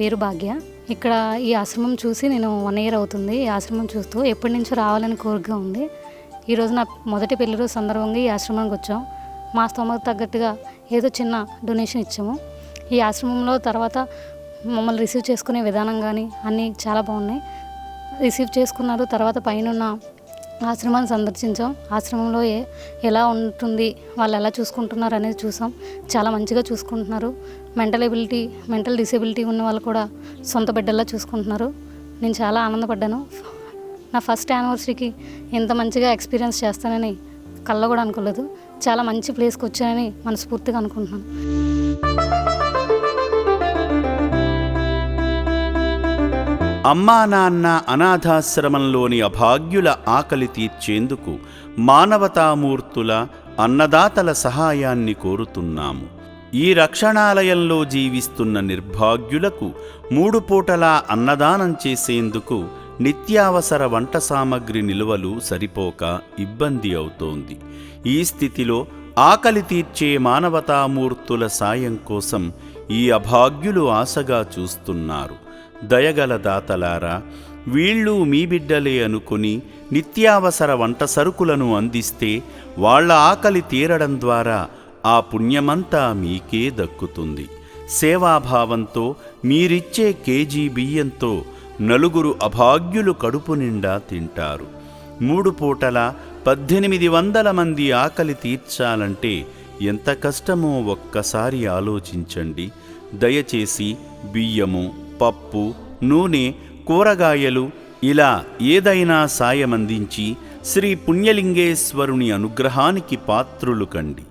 పేరు భాగ్య. ఇక్కడ ఈ ఆశ్రమం చూసి నేను 1 ఇయర్ అవుతుంది. ఈ ఆశ్రమం చూస్తూ ఎప్పటి నుంచో రావాలని కోరిక ఉంది. ఈరోజు నా మొదటి పెళ్లి రోజు సందర్భంగా ఈ ఆశ్రమానికి వచ్చాం. మా స్తోమత తగ్గట్టుగా ఏదో చిన్న డొనేషన్ ఇచ్చాము. ఈ ఆశ్రమంలో తర్వాత మమ్మల్ని రిసీవ్ చేసుకునే విధానం కానీ అన్నీ చాలా బాగున్నాయి. రిసీవ్ చేసుకున్నారు. తర్వాత పైన ఆశ్రమాన్ని సందర్శించాం. ఆశ్రమంలో ఎలా ఉంటుంది, వాళ్ళు ఎలా చూసుకుంటున్నారు అనేది చూసాం. చాలా మంచిగా చూసుకుంటున్నారు. మెంటల్ డిసేబిలిటీ ఉన్న వాళ్ళు కూడా సొంత బిడ్డల్లా చూసుకుంటున్నారు. నేను చాలా ఆనందపడ్డాను. నా ఫస్ట్ యానివర్సరీకి ఇంత మంచిగా ఎక్స్పీరియన్స్ చేస్తానని కళ్ళ కూడా అనుకోలేదు. చాలా మంచి ప్లేస్కి వచ్చానని మనస్ఫూర్తిగా అనుకుంటున్నాను. అమ్మా నాన్న అనాథాశ్రమంలోని అభాగ్యుల ఆకలి తీర్చేందుకు మానవతామూర్తుల అన్నదాతల సహాయాన్ని కోరుతున్నాము. ఈ రక్షణాలయంలో జీవిస్తున్న నిర్భాగ్యులకు 3 పూటలా అన్నదానం చేసేందుకు నిత్యావసర వంట సామగ్రి నిల్వలు సరిపోక ఇబ్బంది అవుతోంది. ఈ స్థితిలో ఆకలి తీర్చే మానవతామూర్తుల సాయం కోసం ఈ అభాగ్యులు ఆశగా చూస్తున్నారు. దయగల దాతలారా, వీళ్ళు మీ బిడ్డలే అనుకుని నిత్యావసర వంట సరుకులను అందిస్తే వాళ్ళ ఆకలి తీరడం ద్వారా ఆ పుణ్యమంతా మీకే దక్కుతుంది. సేవాభావంతో మీరిచ్చే కేజీ బియ్యంతో 4 అభాగ్యులు కడుపు నిండా తింటారు. 3 పూటల 1800 మంది ఆకలి తీర్చాలంటే ఎంత కష్టమో ఒక్కసారి ఆలోచించండి. దయచేసి బియ్యము, పప్పు, నూనె, కూరగాయలు ఇలా ఏదైనా సాయమందించి శ్రీ పుణ్యలింగేశ్వరుని అనుగ్రహానికి పాత్రులు కండి.